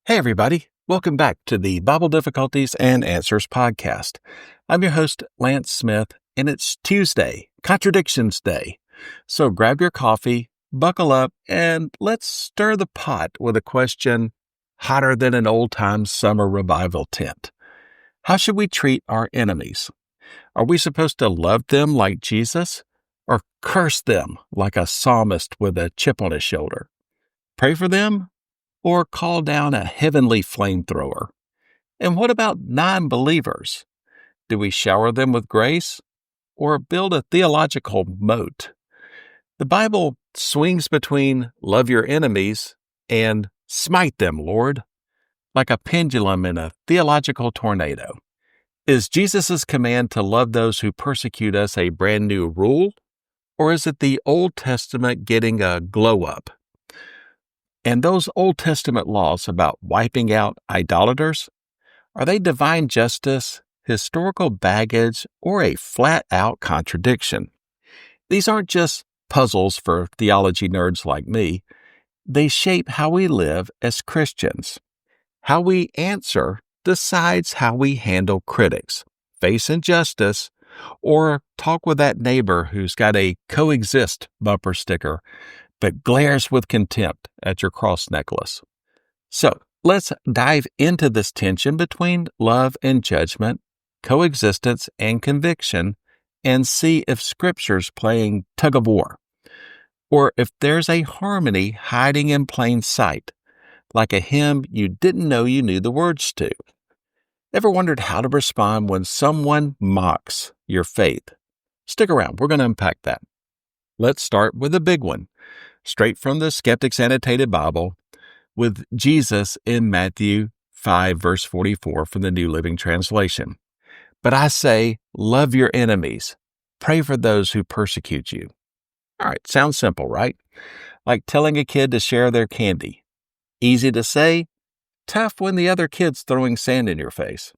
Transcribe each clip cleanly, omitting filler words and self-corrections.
Hey, everybody. Welcome back to the Bible Difficulties and Answers podcast. I'm your host, Lance Smith, and it's Tuesday, Contradictions Day. So grab your coffee, buckle up, and let's stir the pot with a question hotter than an old-time summer revival tent. How should we treat our enemies? Are we supposed to love them like Jesus, or curse them like a psalmist with a chip on his shoulder? Pray for them, or call down a heavenly flamethrower? And what about non-believers? Do we shower them with grace or build a theological moat? The Bible swings between love your enemies and smite them, Lord, like a pendulum in a theological tornado. Is Jesus' command to love those who persecute us a brand new rule, or is it the Old Testament getting a glow up? And those Old Testament laws about wiping out idolaters, are they divine justice, historical baggage, or a flat-out contradiction? These aren't just puzzles for theology nerds like me. They shape how we live as Christians. How we answer decides how we handle critics, face injustice, or talk with that neighbor who's got a coexist bumper sticker but glares with contempt at your cross necklace. So let's dive into this tension between love and judgment, coexistence and conviction, and see if Scripture's playing tug of war, or if there's a harmony hiding in plain sight, like a hymn you didn't know you knew the words to. Ever wondered how to respond when someone mocks your faith? Stick around, we're going to unpack that. Let's start with the big one, straight from the Skeptic's Annotated Bible, with Jesus in Matthew 5, verse 44 from the New Living Translation. But I say, love your enemies. Pray for those who persecute you. All right, sounds simple, right? Like telling a kid to share their candy. Easy to say, tough when the other kid's throwing sand in your face.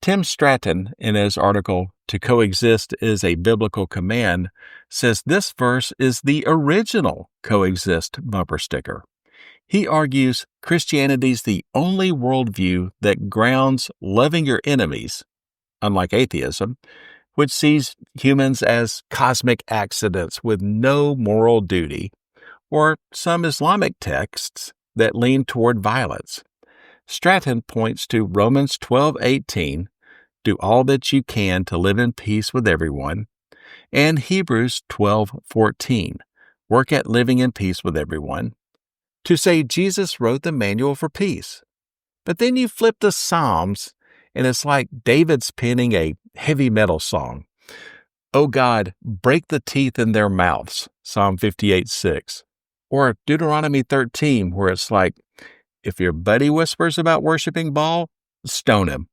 Tim Stratton, in his article, To Coexist is a Biblical Command, says this verse is the original coexist bumper sticker. He argues Christianity's the only worldview that grounds loving your enemies, unlike atheism, which sees humans as cosmic accidents with no moral duty, or some Islamic texts that lean toward violence. Stratton points to Romans 12:18, do all that you can to live in peace with everyone, and Hebrews 12:14, work at living in peace with everyone, to say Jesus wrote the manual for peace. But then you flip to Psalms, and it's like David's penning a heavy metal song. Oh God, break the teeth in their mouths, Psalm 58:6. Or Deuteronomy 13, where it's like, if your buddy whispers about worshiping Baal, stone him.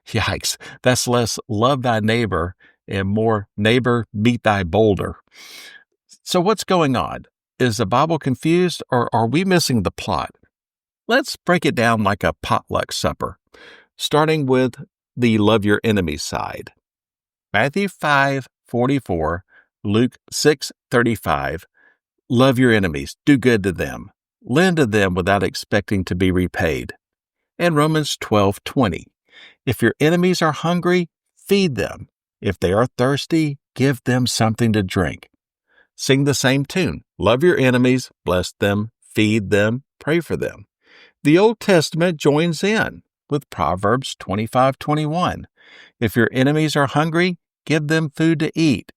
Yikes, that's less love thy neighbor and more neighbor meet thy boulder. So what's going on? Is the Bible confused, or are we missing the plot? Let's break it down like a potluck supper, starting with the love your enemies side. Matthew 5:44, Luke 6:35, love your enemies, do good to them, lend to them without expecting to be repaid. And Romans 12:20, if your enemies are hungry, feed them. If they are thirsty, give them something to drink. Sing the same tune. Love your enemies, bless them, feed them, pray for them. The Old Testament joins in with Proverbs 25:21. If your enemies are hungry, give them food to eat.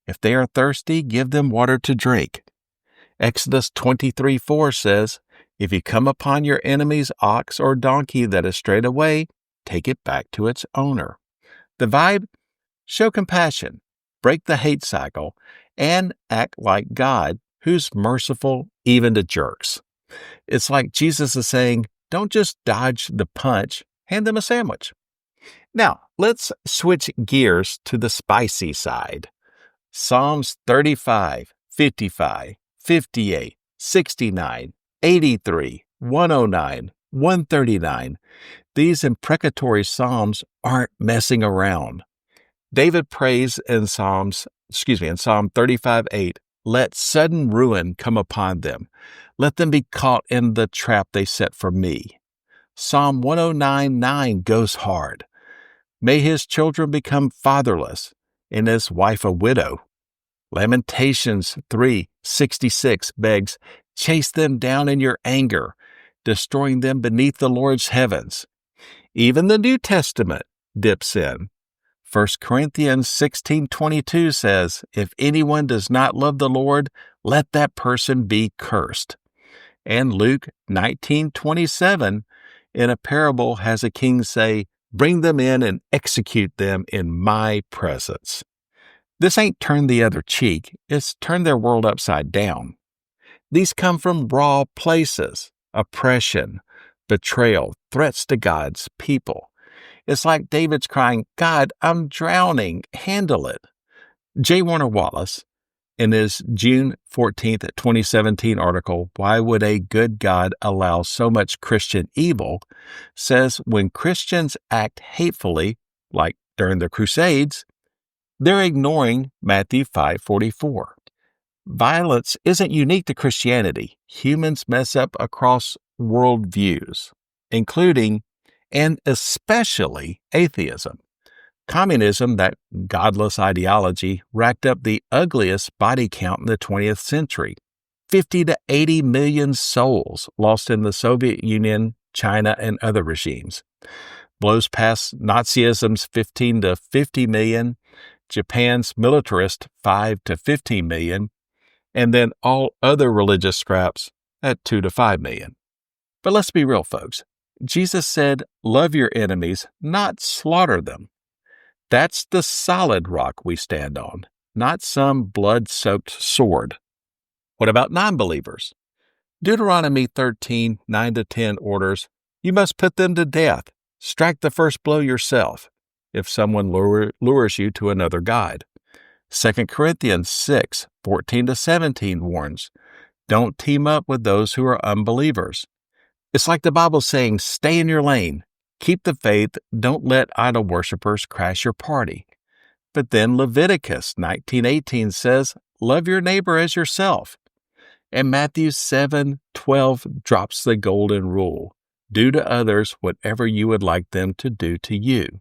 If they are thirsty, give them water to drink. Exodus 23:4 says, if you come upon your enemy's ox or donkey that is strayed away, take it back to its owner. The vibe? Show compassion, break the hate cycle, and act like God, who's merciful even to jerks. It's like Jesus is saying, don't just dodge the punch, hand them a sandwich. Now, let's switch gears to the spicy side. Psalms 35, 55, 58, 69, 83, 109, 139. These imprecatory psalms aren't messing around. David prays in Psalm 35:8, let sudden ruin come upon them. Let them be caught in the trap they set for me. Psalm 109:9 goes hard. May his children become fatherless, and his wife a widow. Lamentations 3:66 begs, chase them down in your anger, destroying them beneath the Lord's heavens. Even the New Testament dips in. 1 Corinthians 16:22 says, if anyone does not love the Lord, let that person be cursed. And Luke 19:27 in a parable has a king say, bring them in and execute them in my presence. This ain't turn the other cheek, it's turn their world upside down. These come from raw places, oppression, betrayal, threats to God's people. It's like David's crying, God, I'm drowning, handle it. J. Warner Wallace, in his June 14th, 2017 article, Why Would a Good God Allow So Much Christian Evil?, says when Christians act hatefully, like during the Crusades, they're ignoring Matthew 5:44. Violence isn't unique to Christianity. Humans mess up across worldviews, including and especially atheism. Communism, that godless ideology, racked up the ugliest body count in the 20th century. 50 to 80 million souls lost in the Soviet Union, China, and other regimes. Blows past Nazism's 15 to 50 million, Japan's militarist 5 to 15 million, and then all other religious scraps at 2 to 5 million. But let's be real, folks. Jesus said, love your enemies, not slaughter them. That's the solid rock we stand on, not some blood-soaked sword. What about non-believers? Deuteronomy 13:9-10 orders, you must put them to death. Strike the first blow yourself if someone lures you to another god. 2 Corinthians 6:14-17 warns, don't team up with those who are unbelievers. It's like the Bible saying, stay in your lane, keep the faith, don't let idol worshippers crash your party. But then Leviticus 19:18 says, love your neighbor as yourself. And Matthew 7:12 drops the golden rule, do to others whatever you would like them to do to you.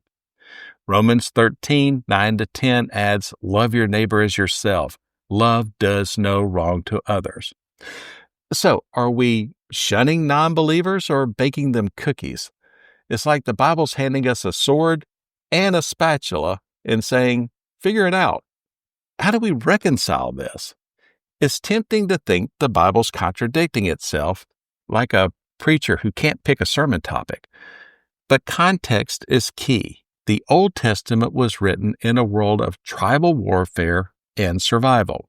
Romans 13:9-10 adds, love your neighbor as yourself. Love does no wrong to others. So, are we shunning non-believers or baking them cookies? It's like the Bible's handing us a sword and a spatula and saying, figure it out. How do we reconcile this? It's tempting to think the Bible's contradicting itself, like a preacher who can't pick a sermon topic. But context is key. The Old Testament was written in a world of tribal warfare and survival.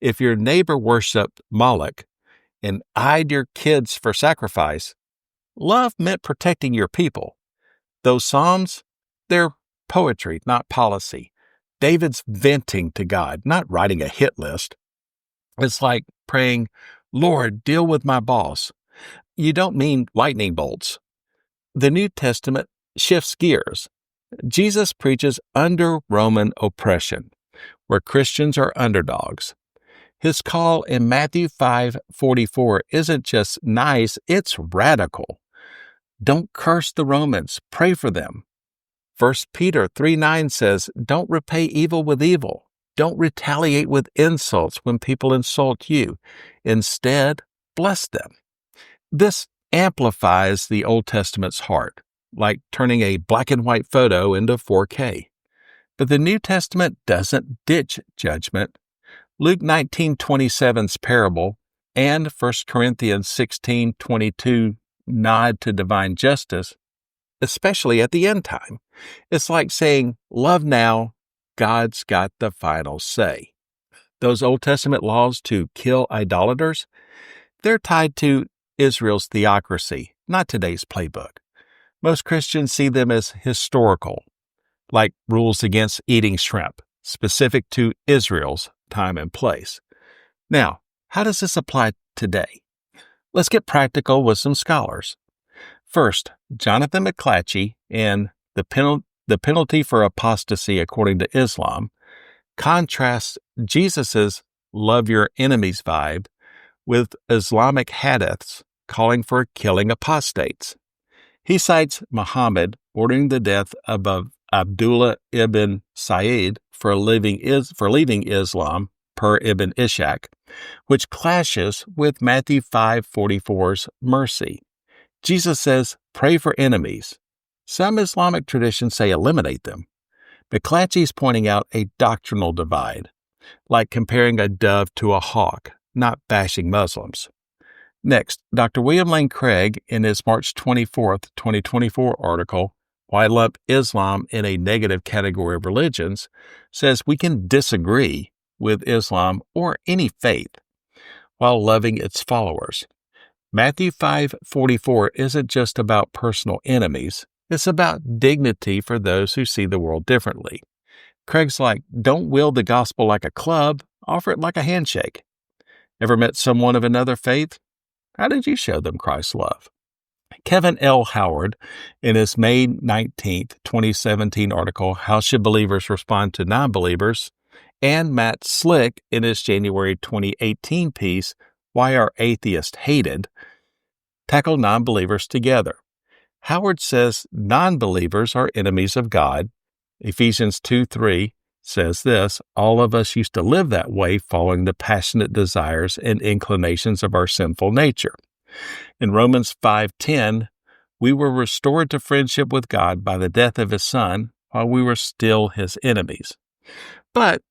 If your neighbor worshiped Moloch and eyed your kids for sacrifice, love meant protecting your people. Those Psalms, they're poetry, not policy. David's venting to God, not writing a hit list. It's like praying, Lord, deal with my boss. You don't mean lightning bolts. The New Testament shifts gears. Jesus preaches under Roman oppression, where Christians are underdogs. His call in Matthew 5:44 isn't just nice, it's radical. Don't curse the Romans, pray for them. 1 Peter 3:9 says, don't repay evil with evil. Don't retaliate with insults when people insult you. Instead, bless them. This amplifies the Old Testament's heart, like turning a black and white photo into 4K. But the New Testament doesn't ditch judgment. Luke 19:27's parable and 1 Corinthians 16:22 nod to divine justice, especially at the end time. It's like saying, love now, God's got the final say. Those Old Testament laws to kill idolaters, they're tied to Israel's theocracy, not today's playbook. Most Christians see them as historical, like rules against eating shrimp, specific to Israel's time and place. Now, how does this apply today? Let's get practical with some scholars. First, Jonathan McClatchy in The Penalty for Apostasy According to Islam contrasts Jesus's love your enemies vibe with Islamic hadiths calling for killing apostates. He cites Muhammad ordering the death of Abdullah ibn Sayyid for leaving Islam, per Ibn Ishaq, which clashes with Matthew 5:44's mercy. Jesus says, pray for enemies. Some Islamic traditions say eliminate them. McClatchy's pointing out a doctrinal divide, like comparing a dove to a hawk, not bashing Muslims. Next, Dr. William Lane Craig, in his March 24, 2024 article, Why Lump Islam in a Negative Category of Religions, says we can disagree with Islam or any faith while loving its followers. Matthew 5:44 isn't just about personal enemies. It's about dignity for those who see the world differently. Craig's like, don't wield the gospel like a club, offer it like a handshake. Ever met someone of another faith? How did you show them Christ's love? Kevin L. Howard, in his May 19, 2017 article, How Should Believers Respond to Non-Believers? And Matt Slick, in his January 2018 piece, Why Are Atheists Hated?, tackle non-believers together. Howard says non-believers are enemies of God. Ephesians 2:3 says this, all of us used to live that way following the passionate desires and inclinations of our sinful nature. In Romans 5:10, we were restored to friendship with God by the death of His Son while we were still His enemies. But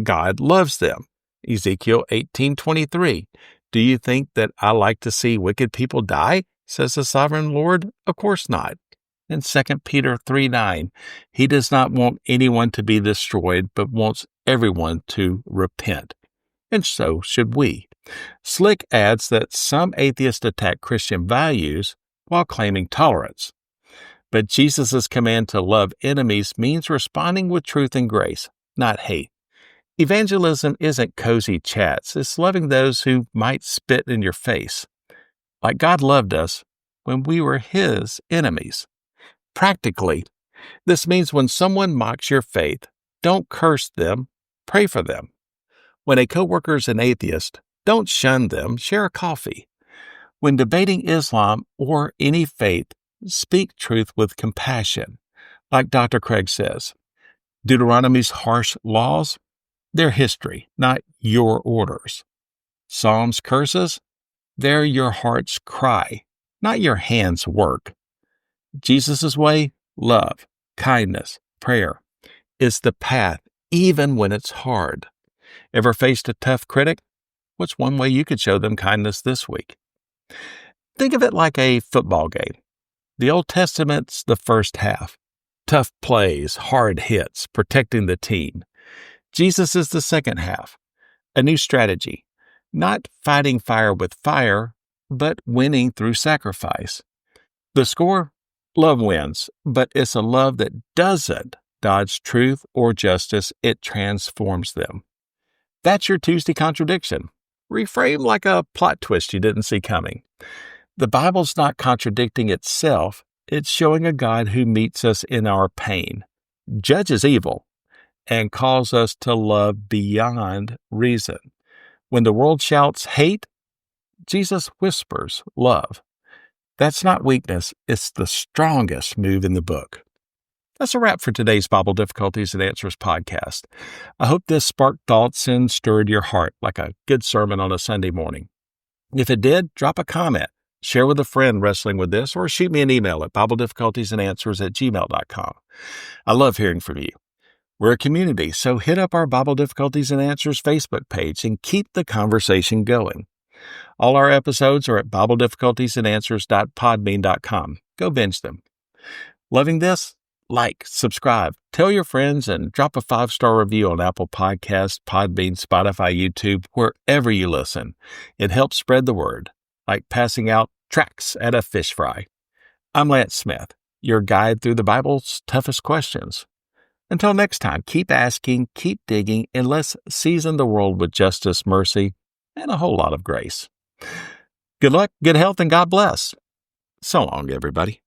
God loves them. Ezekiel 18:23, do you think that I like to see wicked people die? Says the sovereign Lord. Of course not. In 2 Peter 3:9, He does not want anyone to be destroyed, but wants everyone to repent. And so should we. Slick adds that some atheists attack Christian values while claiming tolerance. But Jesus' command to love enemies means responding with truth and grace, not hate. Evangelism isn't cozy chats. It's loving those who might spit in your face, like God loved us when we were His enemies. Practically, this means when someone mocks your faith, don't curse them, pray for them. When a coworker is an atheist, don't shun them, share a coffee. When debating Islam or any faith, speak truth with compassion. Like Dr. Craig says, Deuteronomy's harsh laws, they're history, not your orders. Psalms' curses, they're your heart's cry, not your hand's work. Jesus' way, love, kindness, prayer, is the path even when it's hard. Ever faced a tough critic? What's one way you could show them kindness this week? Think of it like a football game. The Old Testament's the first half. Tough plays, hard hits, protecting the team. Jesus is the second half. A new strategy. Not fighting fire with fire, but winning through sacrifice. The score? Love wins, but it's a love that doesn't dodge truth or justice. It transforms them. That's your Tuesday contradiction. Reframe like a plot twist you didn't see coming. The Bible's not contradicting itself. It's showing a God who meets us in our pain, judges evil, and calls us to love beyond reason. When the world shouts hate, Jesus whispers love. That's not weakness, it's the strongest move in the book. That's a wrap for today's Bible Difficulties and Answers podcast. I hope this sparked thoughts and stirred your heart like a good sermon on a Sunday morning. If it did, drop a comment, share with a friend wrestling with this, or shoot me an email at BibleDifficultiesAndAnswers@gmail.com. I love hearing from you. We're a community, so hit up our Bible Difficulties and Answers Facebook page and keep the conversation going. All our episodes are at BibleDifficultiesAndAnswers.podbean.com. Go binge them. Loving this? Like, subscribe, tell your friends, and drop a 5-star review on Apple Podcasts, Podbean, Spotify, YouTube, wherever you listen. It helps spread the word, like passing out tracts at a fish fry. I'm Lance Smith, your guide through the Bible's toughest questions. Until next time, keep asking, keep digging, and let's season the world with justice, mercy, and a whole lot of grace. Good luck, good health, and God bless. So long, everybody.